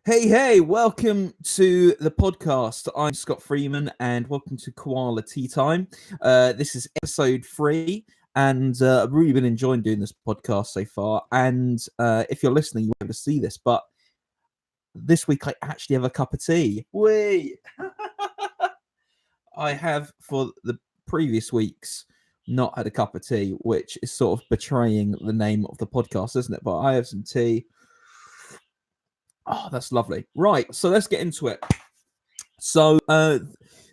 Hey, welcome to the podcast. I'm Scott Freeman, and welcome to Koala Teatime. This is episode 3, and I've really been enjoying doing this podcast so far. And if you're listening, you won't be able to see this, but this week I actually have a cup of tea. Wait, I have for the previous weeks not had a cup of tea, which is sort of betraying the name of the podcast, isn't it? But I have some tea. Oh, that's lovely. Right, so let's get into it. So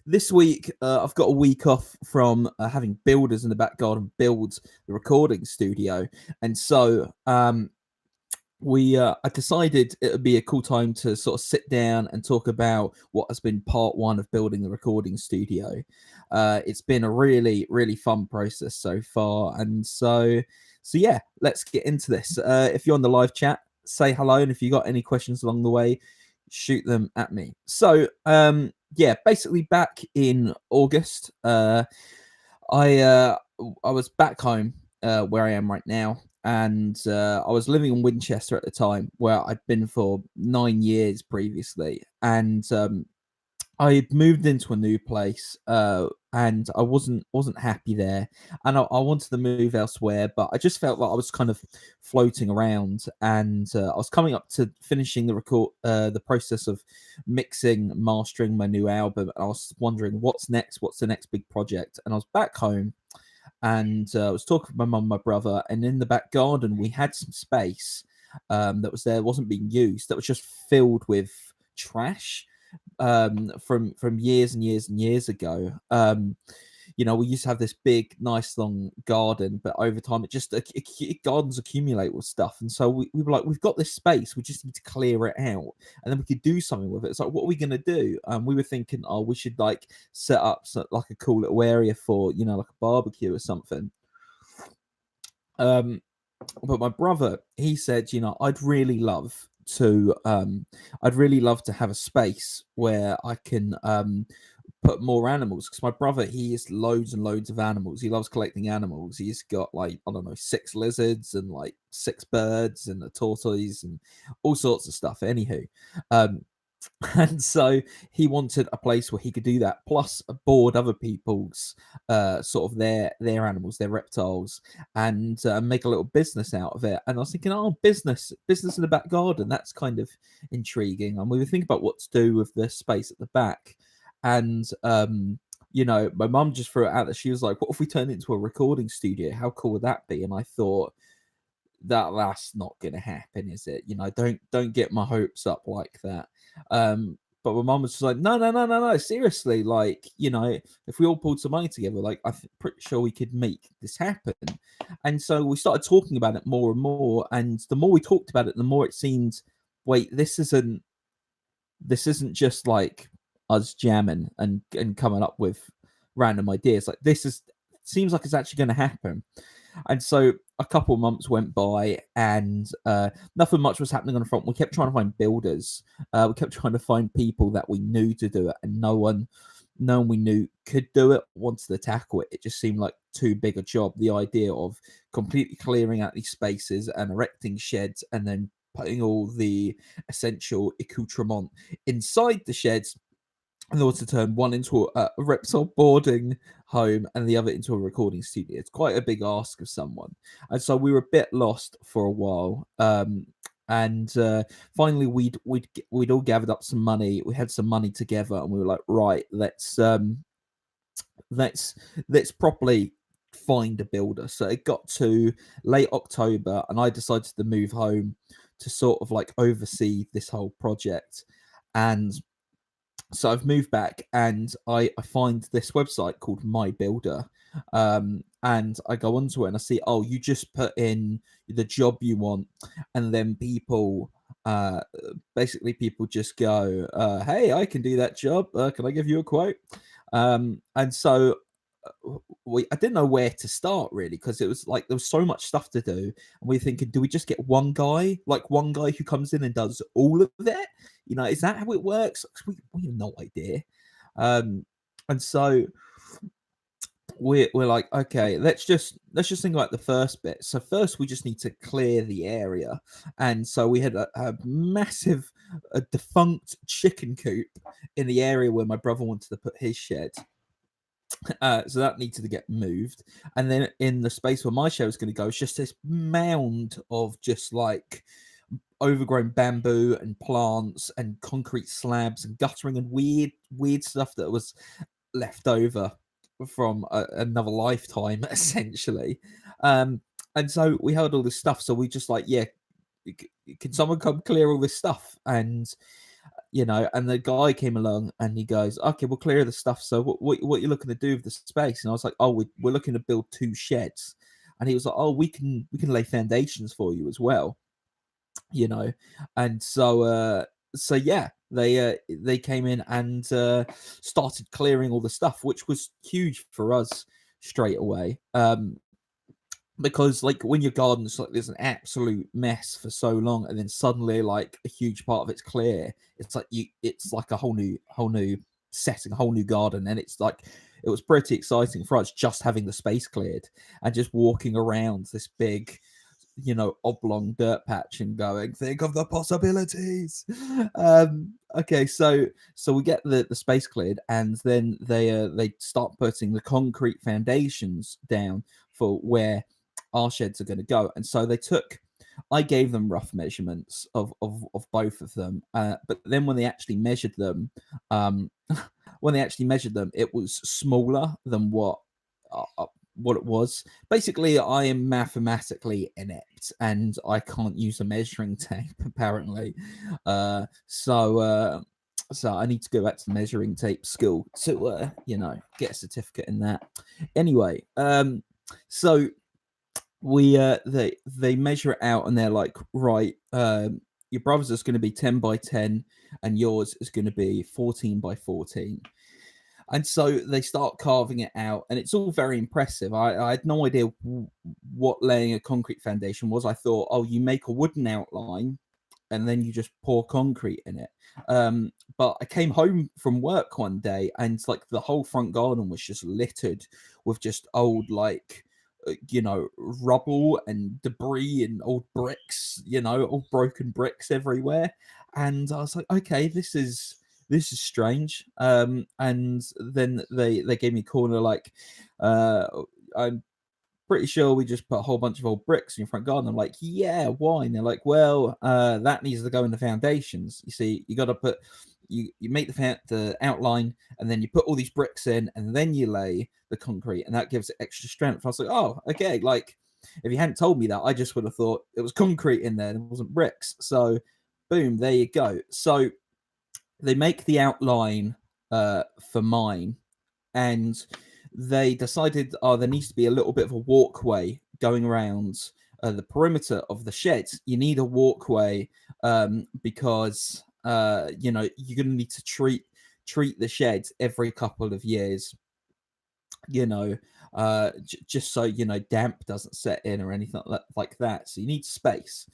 this week, I've got a week off from having builders in the back garden build the recording studio. And so I decided it would be a cool time to sort of sit down and talk about what has been part 1 of building the recording studio. It's been a really, really fun process so far. And so yeah, let's get into this. If you're on the live chat, say hello, and if you got any questions along the way, shoot them at me. So basically back in August, I was back home where I am right now, and I was living in Winchester at the time, where I'd been for 9 years previously, and I had moved into a new place, and I wasn't happy there, and I wanted to move elsewhere, but I just felt like I was kind of floating around, and I was coming up to finishing the process of mixing, mastering my new album. And I was wondering what's next, what's the next big project, and I was back home, and I was talking with my mum, and my brother, and in the back garden we had some space that was there, wasn't being used, that was just filled with trash from years and years and years ago. We used to have this big, nice, long garden, but over time, gardens accumulate with stuff, and so we were like, we've got this space, we just need to clear it out, and then we could do something with it. It's like, what are we gonna do? We were thinking, oh, we should like set up like a cool little area for like a barbecue or something. But my brother, he said, I'd really love to have a space where I can put more animals, because my brother, he has loads and loads of animals. He loves collecting animals. He's got, like, I don't know, 6 lizards and like 6 birds and a tortoise and all sorts of stuff. Anywho, and so he wanted a place where he could do that, plus board other people's sort of their animals, their reptiles, and make a little business out of it. And I was thinking, oh, business in the back garden, that's kind of intriguing. And we were thinking about what to do with the space at the back. And my mum just threw it out that she was like, what if we turn it into a recording studio? How cool would that be? And I thought, that's not gonna happen, is it? Don't get my hopes up like that. But my mum was just like, no, seriously, like, if we all pulled some money together, like, pretty sure we could make this happen. And so we started talking about it more and more, and the more we talked about it, the more it seemed, wait, this isn't just like us jamming and coming up with random ideas. Like, seems like it's actually going to happen. And so a couple of months went by, and nothing much was happening on the front. We kept trying to find builders. We kept trying to find people that we knew to do it, and no one we knew could do it wanted to tackle it. It just seemed like too big a job. The idea of completely clearing out these spaces and erecting sheds, and then putting all the essential accoutrement inside the sheds, in order to turn one into a reptile boarding home and the other into a recording studio. It's quite a big ask of someone. And so we were a bit lost for a while. And finally we'd all gathered up some money. We had some money together, and we were like, right, let's properly find a builder. So it got to late October, and I decided to move home to sort of like oversee this whole project. And so I've moved back, and I find this website called My Builder, and I go onto it, and I see, oh, you just put in the job you want, and then people just go, hey, I can do that job. Can I give you a quote? And so I didn't know where to start, really, because it was like there was so much stuff to do, and we were thinking, do we just get one guy who comes in and does all of it? Is that how it works? We have no idea. And so we're like, okay, let's just think about the first bit. So first, we just need to clear the area, and so we had a massive, a defunct chicken coop in the area where my brother wanted to put his shed. So that needed to get moved, and then in the space where my shed was going to go, it's just this mound of just like overgrown bamboo and plants and concrete slabs and guttering and weird stuff that was left over from another lifetime, essentially. Um, and so we heard all this stuff. So we just like, yeah, can someone come clear all this stuff? And and the guy came along and he goes, okay, we'll clear the stuff. So what you're looking to do with the space? And I was like, oh, we're looking to build 2 sheds. And he was like, oh, we can lay foundations for you as well, you know. And so yeah, they came in and started clearing all the stuff, which was huge for us straight away. Because like when your garden's like there's an absolute mess for so long, and then suddenly like a huge part of it's clear, it's like a whole new setting, a whole new garden. And it's like it was pretty exciting for us just having the space cleared and just walking around this big oblong dirt patch and going, think of the possibilities. Okay, so we get the space cleared, and then they start putting the concrete foundations down for where our sheds are going to go. And so I gave them rough measurements of both of them, but then when they actually measured them, um it was smaller than what it was. Basically, I am mathematically inept and I can't use a measuring tape, apparently. So I need to go back to the measuring tape school to get a certificate in that. Anyway, so we they measure it out and they're like, right, your brother's is going to be 10 by 10 and yours is going to be 14 by 14. And so they start carving it out, and it's all very impressive. I had no idea what laying a concrete foundation was. I thought, oh, you make a wooden outline and then you just pour concrete in it. But I came home from work one day, and like the whole front garden was just littered with just old rubble and debris and old bricks, old broken bricks everywhere. And I was like, okay, this is strange. And then they gave me a corner like, I'm pretty sure we just put a whole bunch of old bricks in your front garden. I'm like, yeah, why? And they're like, well, that needs to go in the foundations. You see, you got to put you make the outline, and then you put all these bricks in, and then you lay the concrete, and that gives it extra strength. I was like, oh, okay. Like, if you hadn't told me that, I just would have thought it was concrete in there and it wasn't bricks. So, boom, there you go. So they make the outline for mine, and they decided, oh, there needs to be a little bit of a walkway going around the perimeter of the sheds. You need a walkway because you're going to need to treat the sheds every couple of years. Just so damp doesn't set in or anything like that. So you need space.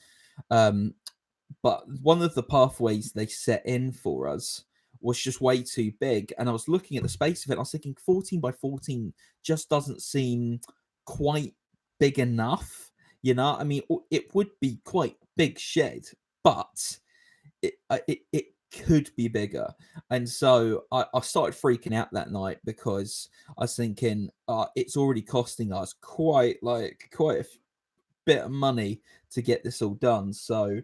But one of the pathways they set in for us was just way too big. And I was looking at the space of it, and I was thinking 14 by 14 just doesn't seem quite big enough. I mean, it would be quite big shed, but it could be bigger. And so I started freaking out that night, because I was thinking, it's already costing us quite a bit of money to get this all done. So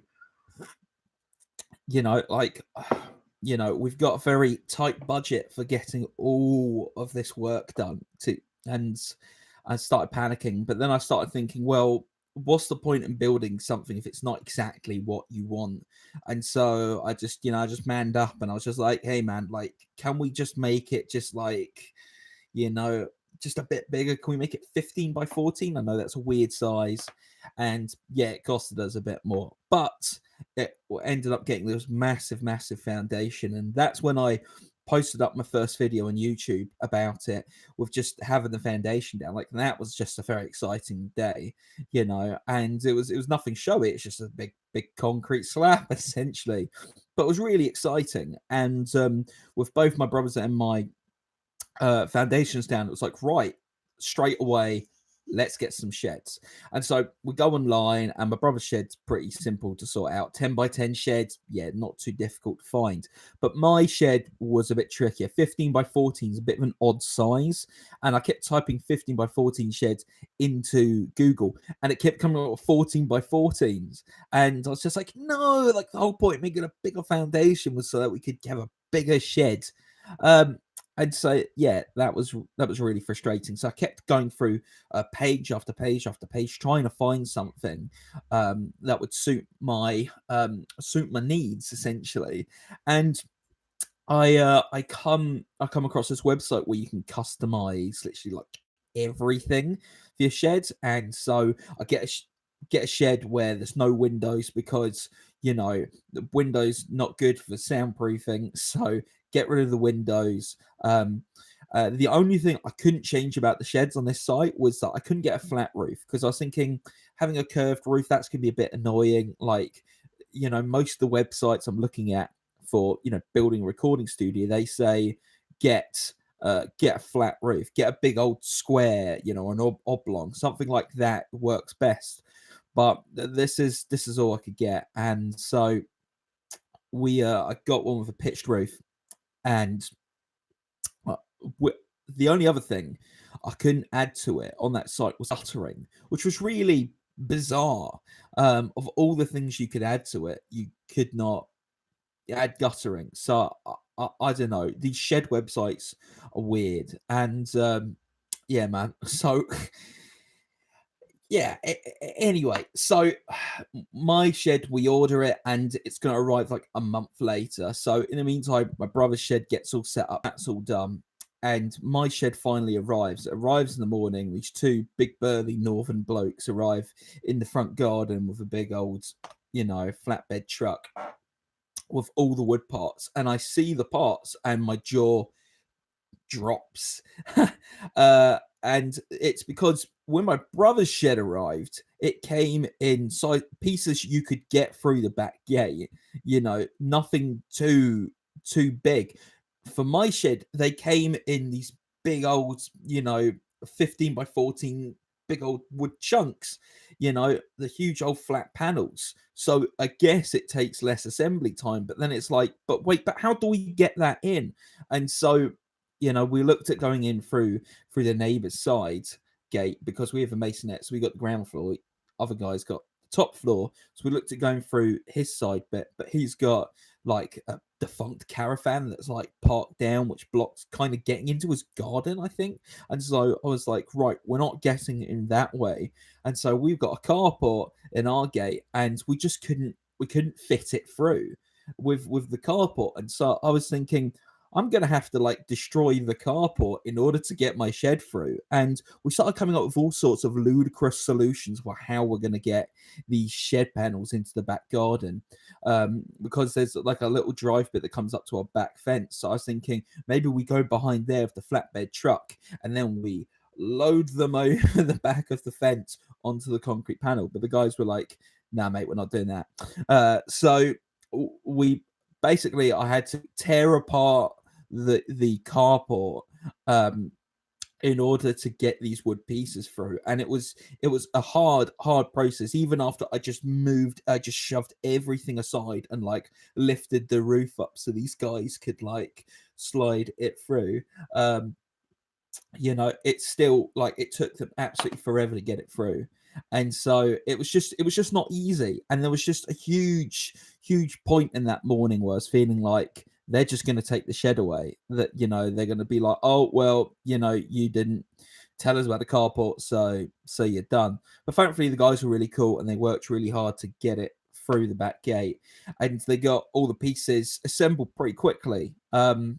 we've got a very tight budget for getting all of this work done and I started panicking. But then I started thinking, well, what's the point in building something if it's not exactly what you want? And so I just manned up, and I was just like, hey man, like, can we just make it just like, just a bit bigger? Can we make it 15 by 14? I know that's a weird size. And yeah, it costed us a bit more, but it ended up getting this massive foundation. And that's when I posted up my first video on YouTube about it, with just having the foundation down. Like, that was just a very exciting day, and it was nothing showy. It's just a big concrete slab essentially, but it was really exciting. And with both my brothers and my foundations down, it was like, right, straight away, let's get some sheds. And so we go online, and my brother's shed's pretty simple to sort out. 10 by 10 sheds, yeah, not too difficult to find. But my shed was a bit trickier. 15 by 14 is a bit of an odd size. And I kept typing 15 by 14 sheds into Google, and it kept coming up with 14 by 14s. And I was just like, no, like the whole point of making a bigger foundation was so that we could have a bigger shed. And so yeah, that was really frustrating. So I kept going through page after page after page, trying to find something that would suit my needs essentially. And I come across this website where you can customize literally like everything for your shed. And so I get a shed where there's no windows, because the windows not good for soundproofing. So get rid of the windows. The only thing I couldn't change about the sheds on this site was that I couldn't get a flat roof, because I was thinking having a curved roof, that's gonna be a bit annoying. Like, most of the websites I'm looking at for building a recording studio, they say get a flat roof, get a big old square, an oblong, something like that works best. But this is all I could get. And so I got one with a pitched roof. And uh, the only other thing I couldn't add to it on that site was guttering, which was really bizarre. Of all the things you could add to it, you could not add guttering. So I don't know. These shed websites are weird. And yeah, man. So yeah. Anyway, so my shed, we order it, and it's going to arrive like a month later. So in the meantime, my brother's shed gets all set up. That's all done. And my shed finally arrives. It arrives in the morning. These two big burly northern blokes arrive in the front garden with a big old, flatbed truck with all the wood parts. And I see the parts, and my jaw drops. And it's because when my brother's shed arrived, it came in size pieces you could get through the back gate, nothing too big. For my shed, they came in these big old, 15 by 14 big old wood chunks, the huge old flat panels. So I guess it takes less assembly time. But then it's like, but wait, but how do we get that in? And so we looked at going in through the neighbour's side gate, because we have a masonette, so we got the ground floor. Other guys got the top floor, so we looked at going through his side bit, but he's got like a defunct caravan that's like parked down, which blocks kind of getting into his garden, I think. And so I was like, right, we're not getting in that way. And so we've got a carport in our gate, and we couldn't fit it through with the carport. And so I was thinking, I'm going to have to like destroy the carport in order to get my shed through. And we started coming up with all sorts of ludicrous solutions for how we're going to get these shed panels into the back garden. Because there's like a little drive bit that comes up to our back fence. So I was thinking maybe we go behind there with the flatbed truck, and then we load them over the back of the fence onto the concrete panel. But the guys were like, nah, mate, we're not doing that. So we basically, I had to tear apart the carport in order to get these wood pieces through. And it was a hard process. Even after I just shoved everything aside and like lifted the roof up so these guys could like slide it through. It's still like, it took them absolutely forever to get it through. And so it was just not easy. And there was just a huge point in that morning where I was feeling like they're just going to take the shed away. That, they're going to be like, oh, well, you didn't tell us about the carport, so you're done. But thankfully the guys were really cool, and they worked really hard to get it through the back gate, and they got all the pieces assembled pretty quickly. My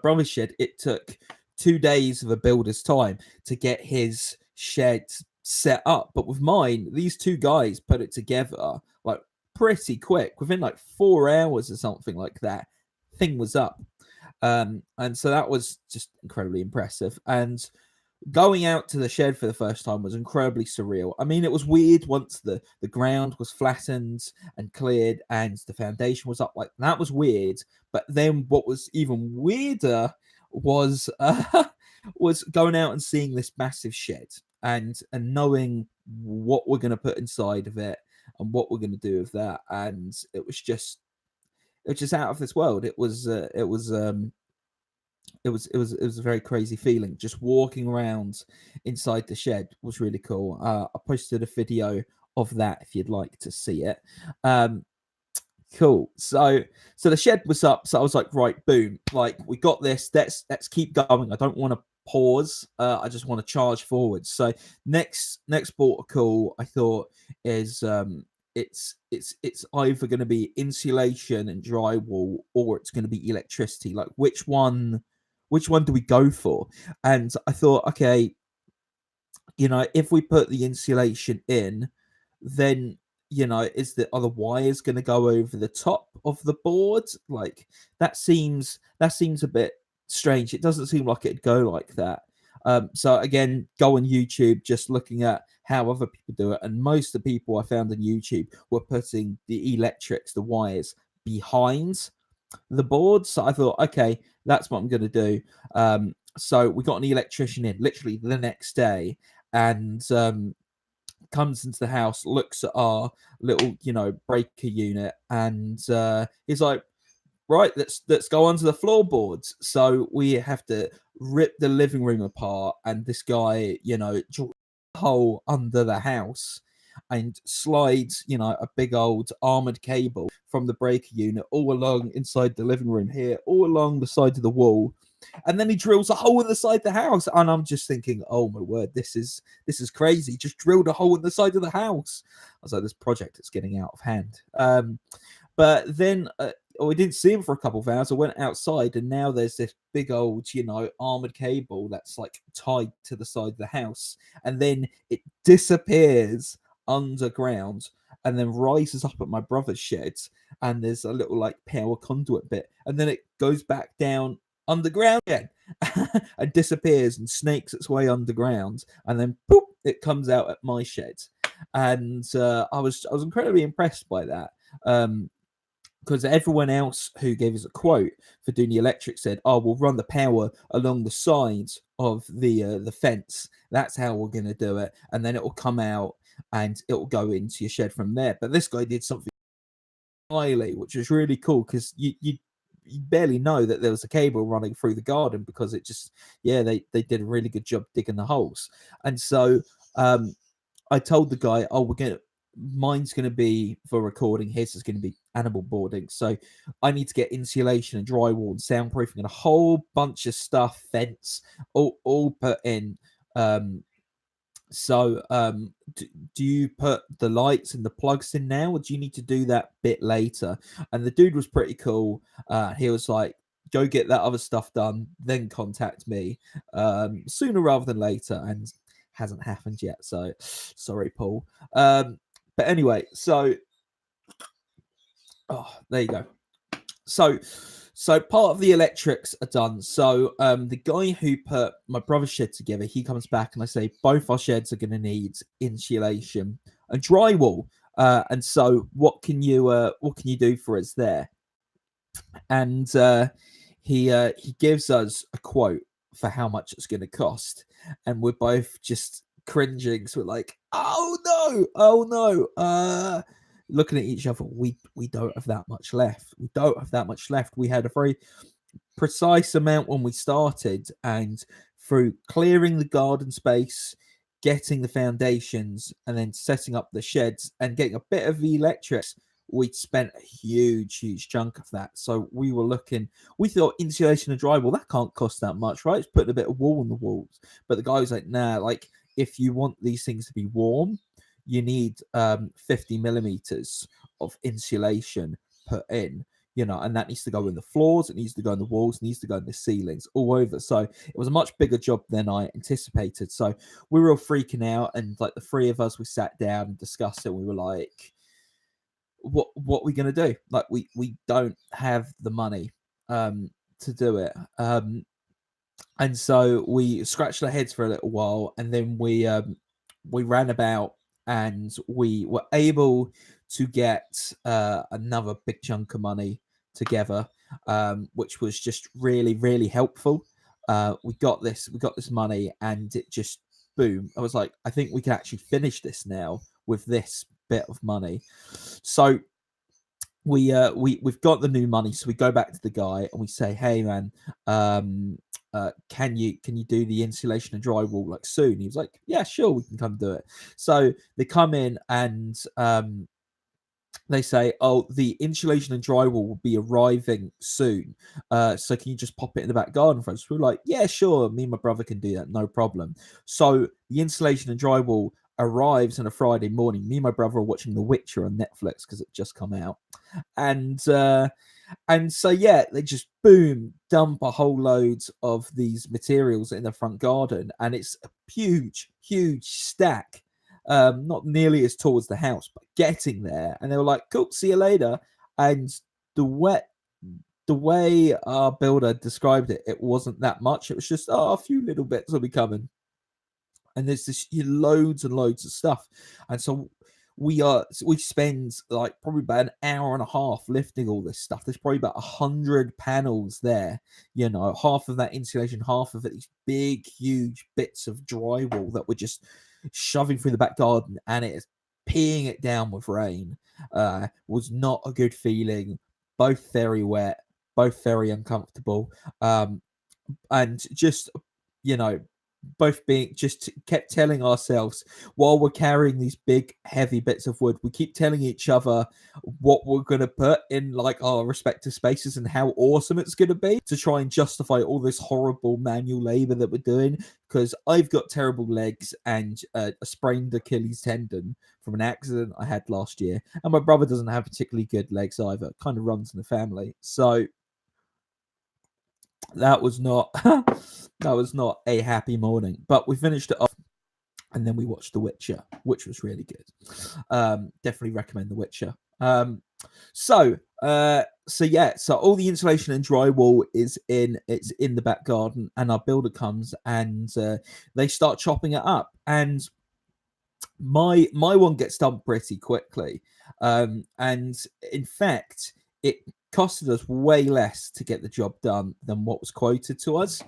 brother's shed, it took 2 days of a builder's time to get his shed set up. But with mine, these two guys put it together like pretty quick. Within like 4 hours or something like that, thing was up. And so that was just incredibly impressive. And going out to the shed for the first time was incredibly surreal. I mean, it was weird once the ground was flattened and cleared and the foundation was up. Like, that was weird. But then what was even weirder was was going out and seeing this massive shed and knowing what we're going to put inside of it and what we're going to do with that. And it was just out of this world. It was a very crazy feeling. Just walking around inside the shed was really cool. I posted a video of that if you'd like to see it. Um, Cool. So the shed was up. So I was like, right, boom. Like we got this. Let's keep going. I don't want to pause. I just want to charge forward. So next port of call I thought is it's either going to be insulation and drywall or it's going to be electricity. Like which one do we go for? And I thought, okay, if we put the insulation in, then are the wires going to go over the top of the board? Like that seems a bit strange. It doesn't seem like it'd go like that. So again, go on YouTube, just looking at how other people do it, and most of the people I found on YouTube were putting the electrics, the wires behind the board. So I thought, okay, that's what I'm going to do. So we got an electrician in literally the next day, and comes into the house, looks at our little, breaker unit, and he's like, right, let's go onto the floorboards. So we have to rip the living room apart, and this guy, drills a hole under the house and slides, a big old armored cable from the breaker unit all along inside the living room here, all along the side of the wall. And then he drills a hole in the side of the house, and I'm just thinking, oh my word, this is crazy. Just drilled a hole in the side of the house. I was like, this project is getting out of hand. But then we didn't see him for a couple of hours. I went outside, and now there's this big old, armored cable that's like tied to the side of the house, and then it disappears underground and then rises up at my brother's shed, and there's a little like power conduit bit, and then it goes back down underground again and disappears and snakes its way underground, and then boop, it comes out at my shed. And I was incredibly impressed by that. Because everyone else who gave us a quote for doing the electric said, "Oh, we'll run the power along the sides of the fence. That's how we're going to do it, and then it will come out and it will go into your shed from there." But this guy did something highly, which was really cool, because you barely know that there was a cable running through the garden, because it just, yeah, they did a really good job digging the holes. And so I told the guy, "Oh, mine's going to be for recording, his is going to be animal boarding, so I need to get insulation and drywall and soundproofing and a whole bunch of stuff, fence, all put in." Do you put the lights and the plugs in now, or do you need to do that bit later? And the dude was pretty cool. He was like, go get that other stuff done, then contact me sooner rather than later, and hasn't happened yet, so sorry, Paul. But anyway, so there you go. So part of the electrics are done. So the guy who put my brother's shed together, he comes back, and I say both our sheds are going to need insulation and drywall. And so what can you do for us there? And he gives us a quote for how much it's going to cost, and we're both just cringing. So we're like, oh no, looking at each other. We don't have that much left. We had a very precise amount when we started, and through clearing the garden space, getting the foundations, and then setting up the sheds and getting a bit of the electrics, we'd spent a huge chunk of that. So we thought insulation and drywall, that can't cost that much, right? It's putting a bit of wool on the walls. But the guy was like, nah, like if you want these things to be warm, you need 50 millimeters of insulation put in, and that needs to go in the floors, it needs to go in the walls, it needs to go in the ceilings, all over. So it was a much bigger job than I anticipated. So we were all freaking out, and like the three of us, we sat down and discussed it. We were like, what are we gonna do? Like we don't have the money to do it. And so we scratched our heads for a little while, and then we ran about, and we were able to get another big chunk of money together, which was just really helpful. we got this money, and it just boom. I was like, I think we can actually finish this now with this bit of money. So we've got the new money, so we go back to the guy and we say, hey man, can you do the insulation and drywall like soon? He was like, yeah, sure, we can come do it. So they come in and they say, oh, the insulation and drywall will be arriving soon. So can you just pop it in the back garden for us? We're like, yeah, sure. Me and my brother can do that. No problem. So the insulation and drywall arrives on a Friday morning. Me and my brother are watching The Witcher on Netflix because it just come out. And so yeah, they just boom dump a whole load of these materials in the front garden, and it's a huge stack, not nearly as tall as the house, but getting there. And they were like, cool, see you later. And the way our builder described it, it wasn't that much. It was just, oh, a few little bits will be coming. And there's this loads and loads of stuff. And so we spend like probably about an hour and a half lifting all this stuff. There's probably about 100 panels there, half of that insulation, half of it, these big huge bits of drywall that we're just shoving through the back garden, and it is peeing it down with rain. Was not a good feeling. Both very wet, both very uncomfortable, and just both being just kept telling ourselves while we're carrying these big heavy bits of wood, we keep telling each other what we're going to put in like our respective spaces and how awesome it's going to be, to try and justify all this horrible manual labor that we're doing. Because I've got terrible legs and a sprained Achilles tendon from an accident I had last year, and my brother doesn't have particularly good legs either. It kind of runs in the family. So that was not a happy morning, but we finished it off, and then we watched The Witcher, which was really good. Definitely recommend The Witcher. So all the insulation and drywall is in the back garden, and our builder comes and they start chopping it up, and my one gets done pretty quickly, and in fact it costed us way less to get the job done than what was quoted to us.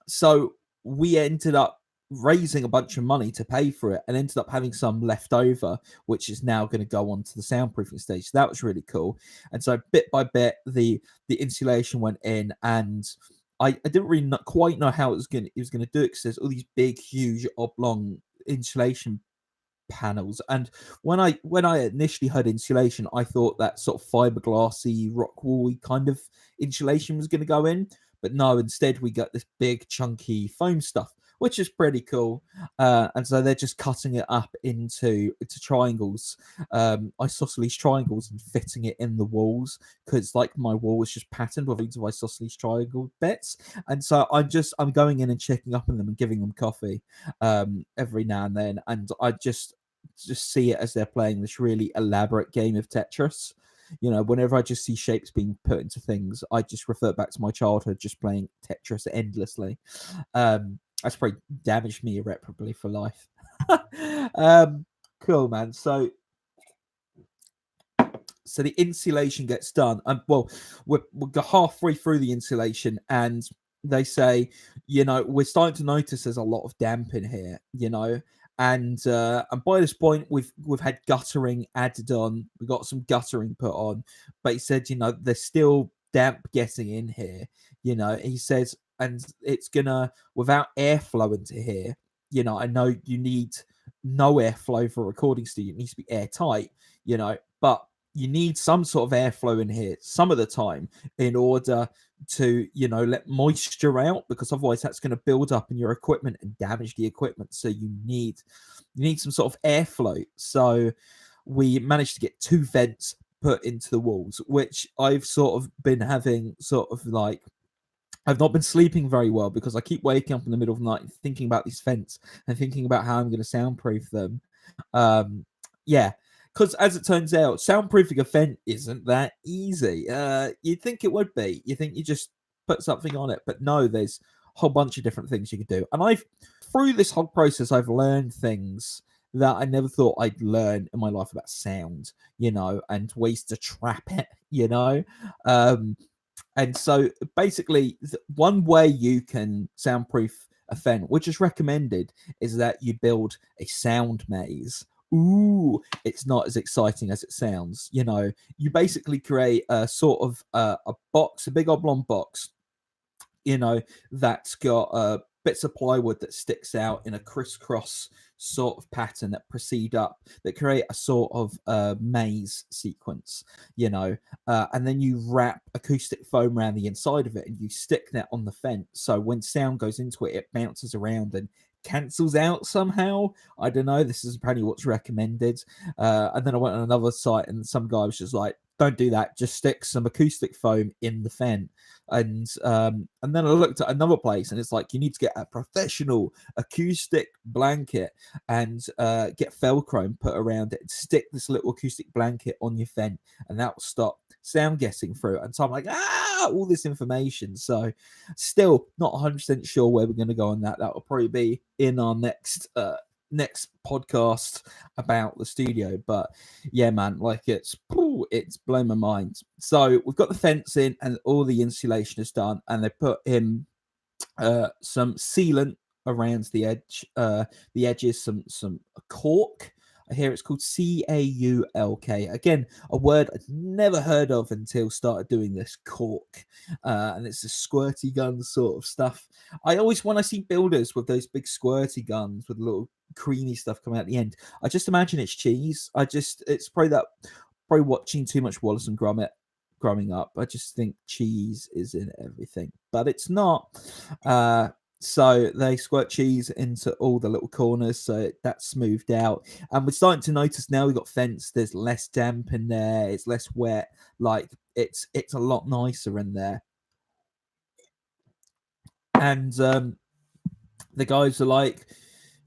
So we ended up raising a bunch of money to pay for it, and ended up having some left over, which is now going to go on to the soundproofing stage. So that was really cool. And so bit by bit, the insulation went in, and I didn't really quite know how it was going to do it, because there's all these big, huge, oblong insulation panels. And when I initially heard insulation, I thought that sort of fiberglassy, rock woolly kind of insulation was going to go in, but no, instead we got this big chunky foam stuff, which is pretty cool. And so they're just cutting it up into triangles, isosceles triangles, and fitting it in the walls, because like my wall was just patterned with loads of isosceles triangle bits. And so I'm going in and checking up on them and giving them coffee every now and then, and I just see it as they're playing this really elaborate game of Tetris. Whenever I just see shapes being put into things, I just revert back to my childhood, just playing Tetris endlessly. That's probably damaged me irreparably for life. Cool, man. So the insulation gets done, and we're halfway through the insulation, and they say, we're starting to notice there's a lot of damp in here, and by this point we've had guttering added on. We got some guttering put on, but he said, there's still damp getting in here. He says, and it's gonna, without airflow into here, I know you need no airflow for a recording studio. It needs to be airtight, but you need some sort of airflow in here some of the time in order to, let moisture out, because otherwise that's going to build up in your equipment and damage the equipment. So you need some sort of airflow. So we managed to get 2 vents put into the walls, which I've sort of been having I've not been sleeping very well, because I keep waking up in the middle of the night thinking about these vents and thinking about how I'm going to soundproof them. Because as it turns out, soundproofing a vent isn't that easy. You'd think it would be. You think you just put something on it, but no, there's a whole bunch of different things you can do. And through this whole process, I've learned things that I never thought I'd learn in my life about sound, and ways to trap it, And so basically, one way you can soundproof a fen, which is recommended, is that you build a sound maze. Ooh, it's not as exciting as it sounds. You basically create a sort of a box, a big oblong box, that's got bits of plywood that sticks out in a crisscross sort of pattern that proceed up, that create a sort of maze sequence, and then you wrap acoustic foam around the inside of it and you stick that on the fence. So when sound goes into it, it bounces around and cancels out somehow. I don't know. This is apparently what's recommended. And then I went on another site and some guy was just like, don't do that. Just stick some acoustic foam in the fence. And then I looked at another place and it's like you need to get a professional acoustic blanket and get Velcro put around it and stick this little acoustic blanket on your fence, and that will stop sound getting through. And so I'm like, all this information. So still not 100% sure where we're going to go on that. That will probably be in our next podcast about the studio. But yeah, man, like it's blown my mind. So we've got the fence in and all the insulation is done, and they put in some sealant around the edges, some cork. I hear it's called CAULK. Again, a word I'd never heard of until started doing this, cork. And it's a squirty gun sort of stuff. When I see builders with those big squirty guns with little creamy stuff coming out at the end, I just imagine it's cheese. It's probably watching too much Wallace and Gromit growing up. I just think cheese is in everything, but it's not. So they squirt cheese into all the little corners, so that's smoothed out. And we're starting to notice now we've got fence. There's less damp in there. It's less wet. Like it's a lot nicer in there. And the guys are like,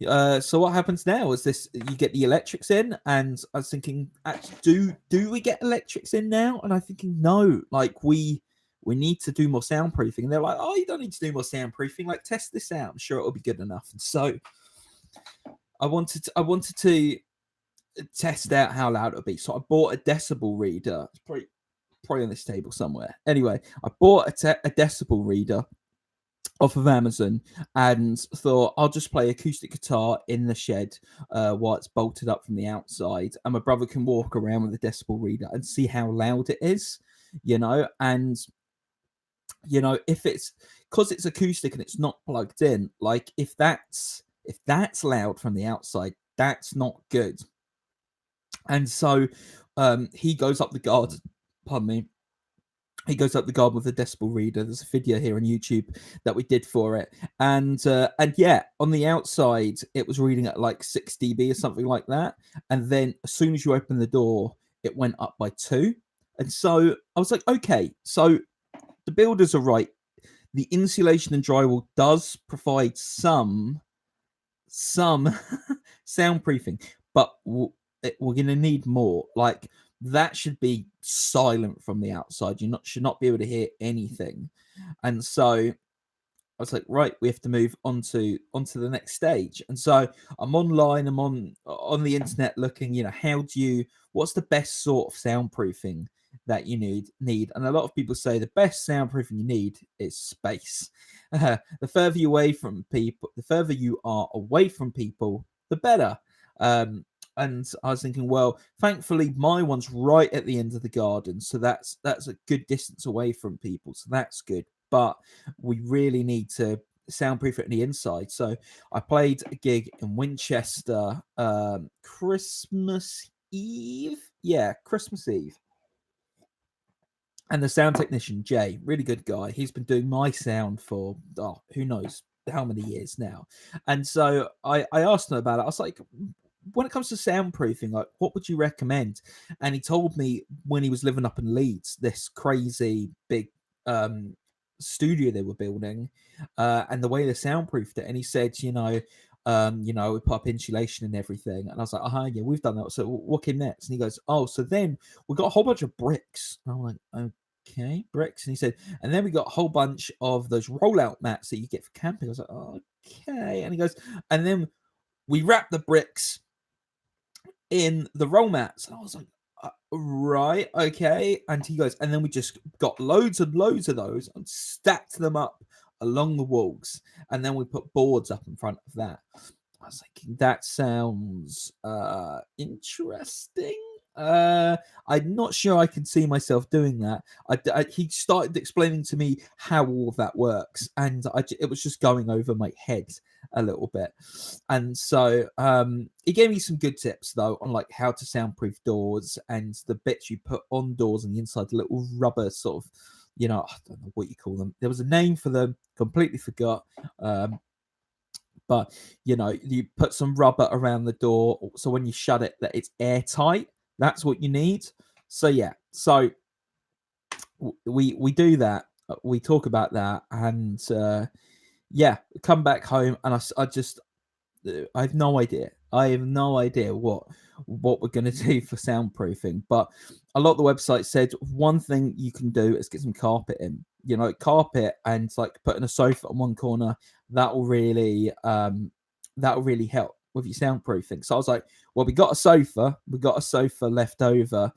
so what happens now? Is this you get the electrics in? And I was thinking, actually, do we get electrics in now? And I'm thinking, no, like we need to do more soundproofing. And they're like, oh, you don't need to do more soundproofing. Like, test this out. I'm sure it'll be good enough. And so I wanted to test out how loud it'll be. So I bought a decibel reader. It's probably on this table somewhere. Anyway, I bought a decibel reader off of Amazon and thought I'll just play acoustic guitar in the shed while it's bolted up from the outside, and my brother can walk around with a decibel reader and see how loud it is, and if it's because it's acoustic and it's not plugged in, like if that's loud from the outside, that's not good. And so he goes up the garden, pardon me, he goes up the garden with a decibel reader. There's a video here on YouTube that we did for it, and yeah, on the outside it was reading at like 6 dB or something like that, and then as soon as you open the door, it went up by 2. And so I was like, okay, so the builders are right. The insulation and drywall does provide some soundproofing, but we're going to need more. Like, that should be silent from the outside. Should not be able to hear anything. And so I was like, right, we have to move onto the next stage. And so I'm online, I'm on the internet looking, what's the best sort of soundproofing that you need? And a lot of people say the best soundproofing you need is space. The further you are away from people, the better. And I was thinking, well, thankfully my one's right at the end of the garden, so that's a good distance away from people, so that's good. But we really need to soundproof it on the inside. So I played a gig in Winchester, Christmas Eve. Yeah, Christmas Eve. And the sound technician, Jay, really good guy. He's been doing my sound for, who knows how many years now. And so I asked him about it. I was like, when it comes to soundproofing, like, what would you recommend? And he told me when he was living up in Leeds, this crazy big studio they were building, and the way they soundproofed it. And he said, we put up insulation and everything. And I was like, yeah, we've done that. So what came next? And he goes, oh, so then we got a whole bunch of bricks. And I'm like, okay, bricks. And he said, and then we got a whole bunch of those rollout mats that you get for camping. I was like, okay. And he goes, and then we wrap the bricks in the roll mats. And I was like, Right, okay. And he goes, and then we just got loads and loads of those and stacked them up along the walls. And then we put boards up in front of that. I was thinking that sounds interesting. I'm not sure I can see myself doing that. He started explaining to me how all of that works, and it was just going over my head a little bit. And so he gave me some good tips though on like how to soundproof doors and the bits you put on doors on the inside, the little rubber sort of, I don't know what you call them. There was a name for them, completely forgot. But you put some rubber around the door so when you shut it that it's airtight. That's what you need. So yeah, so we do that. We talk about that, and yeah, come back home, and I just I have no idea. I have no idea what we're going to do for soundproofing. But a lot of the websites said one thing you can do is get some carpet in. Carpet and like putting a sofa on one corner. That will really help with your soundproofing. So I was like, well, we got a sofa. We got a sofa left over,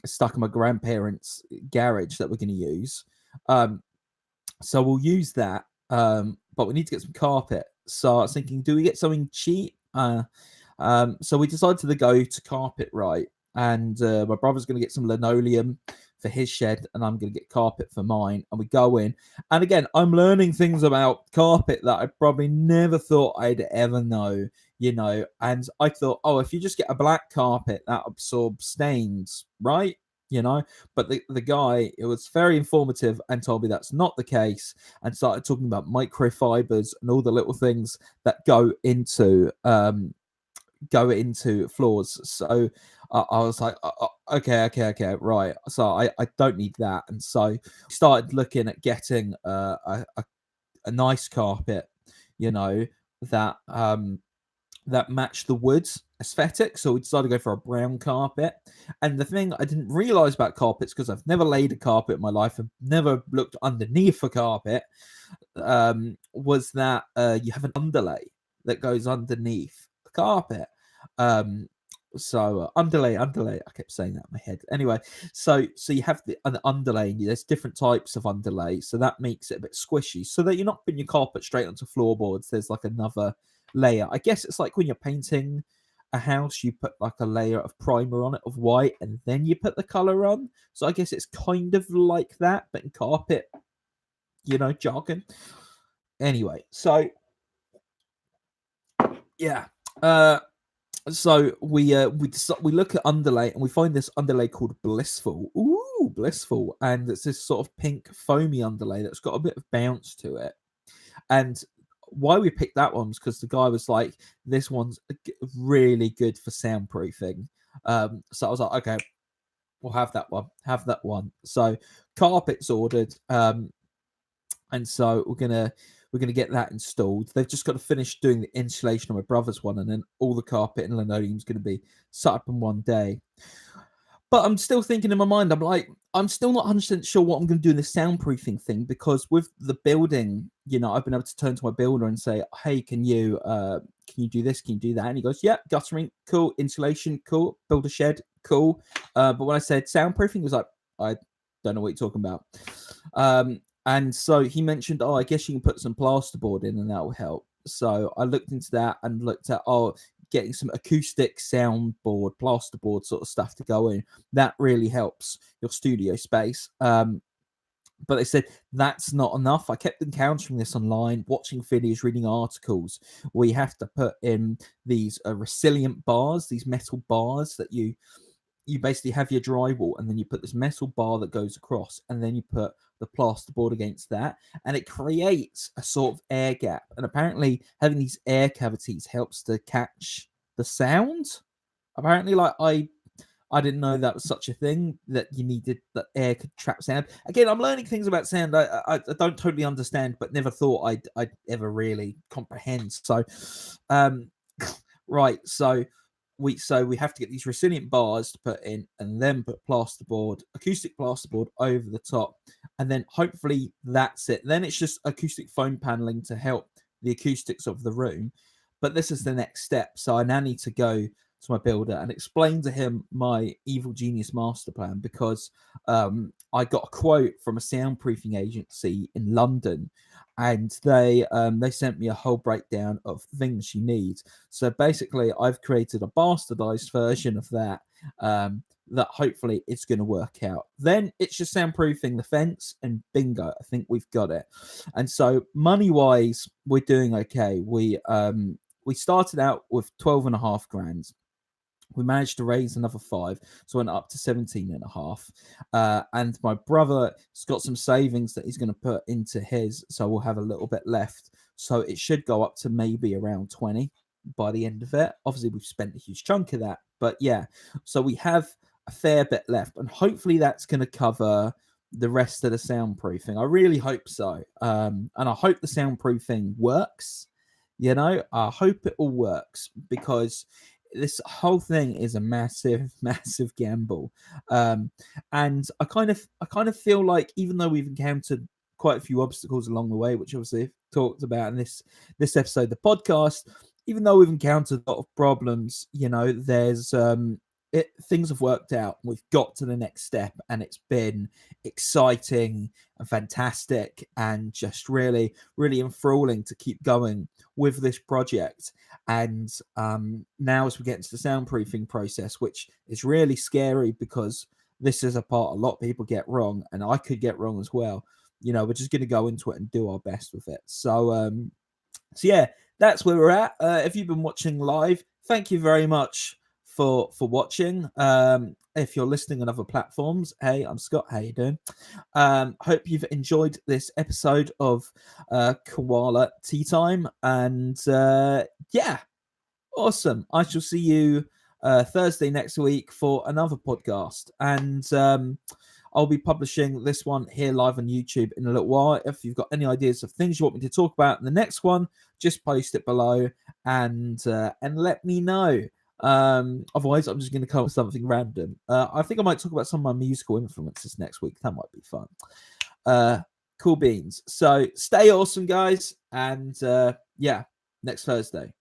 stuck in my grandparents' garage that we're going to use. So we'll use that. But we need to get some carpet. So I was thinking, do we get something cheap? So we decided to go to Carpet Right, and my brother's going to get some linoleum for his shed, and I'm going to get carpet for mine. And we go in, and again, I'm learning things about carpet that I probably never thought I'd ever know. And I thought, oh, if you just get a black carpet, that absorbs stains, right? But the guy, it was very informative and told me that's not the case, and started talking about microfibers and all the little things that go into floors. So I was like, okay, right. So I don't need that, and so started looking at getting a nice carpet, that that matched the woods aesthetic. So we decided to go for a brown carpet. And the thing I didn't realize about carpets, because I've never laid a carpet in my life, I've never looked underneath a carpet, was that you have an underlay that goes underneath the carpet. So underlay, I kept saying that in my head. Anyway, so you have an underlay, and there's different types of underlay, so that makes it a bit squishy, so that you're not putting your carpet straight onto floorboards. There's like another layer. I guess it's like when you're painting a house, you put like a layer of primer on it of white, and then you put the color on. So I guess it's kind of like that, but in carpet, jargon. Anyway, so yeah. So we look at underlay, and we find this underlay called Blissful. Ooh, Blissful, and it's this sort of pink foamy underlay that's got a bit of bounce to it. And why we picked that one was because the guy was like, "This one's really good for soundproofing." So I was like, "Okay, we'll have that one. Have that one." So carpet's ordered, and so we're gonna get that installed. They've just got to finish doing the insulation on my brother's one, and then all the carpet and linoleum is going to be set up in one day. But I'm still thinking in my mind, I'm still not 100% sure what I'm going to do in this soundproofing thing, because with the building, I've been able to turn to my builder and say, hey, can you do this? Can you do that? And he goes, yeah, guttering, cool. Insulation, cool. Build a shed, cool. But when I said soundproofing, he was like, I don't know what you're talking about. And so he mentioned, I guess you can put some plasterboard in and that will help. So I looked into that and looked at, getting some acoustic soundboard, plasterboard sort of stuff to go in. That really helps your studio space. But they said that's not enough. I kept encountering this online, watching videos, reading articles, where you have to put in these resilient bars, these metal bars that you basically have your drywall, and then you put this metal bar that goes across, and then you put the plasterboard against that, and it creates a sort of air gap. And apparently having these air cavities helps to catch the sound. Apparently, like I didn't know that was such a thing, that you needed that air could trap sound. Again, I'm learning things about sound I don't totally understand, but never thought I'd ever really comprehend. So right, so we have to get these resilient bars to put in, and then put acoustic plasterboard over the top, and then hopefully that's it. Then it's just acoustic foam paneling to help the acoustics of the room. But this is the next step. So I now need to go to my builder and explained to him my evil genius master plan, because I got a quote from a soundproofing agency in London, and they sent me a whole breakdown of things you need. So basically, I've created a bastardized version of that. That hopefully it's going to work out. Then it's just soundproofing the fence, and bingo, I think we've got it. And so money wise, we're doing okay. We started out with 12.5 grand. We managed to raise another 5, so went up to 17.5. And my brother's got some savings that he's going to put into his, so we'll have a little bit left. So it should go up to maybe around 20 by the end of it. Obviously, we've spent a huge chunk of that, but yeah. So we have a fair bit left, and hopefully that's going to cover the rest of the soundproofing. I really hope so. And I hope the soundproofing works. I hope it all works, because this whole thing is a massive, massive gamble. And I kind of feel like, even though we've encountered quite a few obstacles along the way, which obviously I've talked about in this episode of the podcast, even though we've encountered a lot of problems, there's things have worked out. We've got to the next step, and it's been exciting and fantastic, and just really, really enthralling to keep going with this project. And now, as we get into the soundproofing process, which is really scary, because this is a part a lot of people get wrong, and I could get wrong as well. We're just going to go into it and do our best with it. So yeah, that's where we're at. If you've been watching live, thank you very much for watching. If you're listening on other platforms, hey, I'm Scott. How you doing? Hope you've enjoyed this episode of Koala Teatime, and yeah, awesome. I shall see you Thursday next week for another podcast, and I'll be publishing this one here live on YouTube in a little while. If you've got any ideas of things you want me to talk about in the next one, just post it below and let me know. Otherwise, I'm just going to come up with something random. I think I might talk about some of my musical influences next week. That might be fun. Cool beans. So stay awesome, guys, and yeah, next Thursday.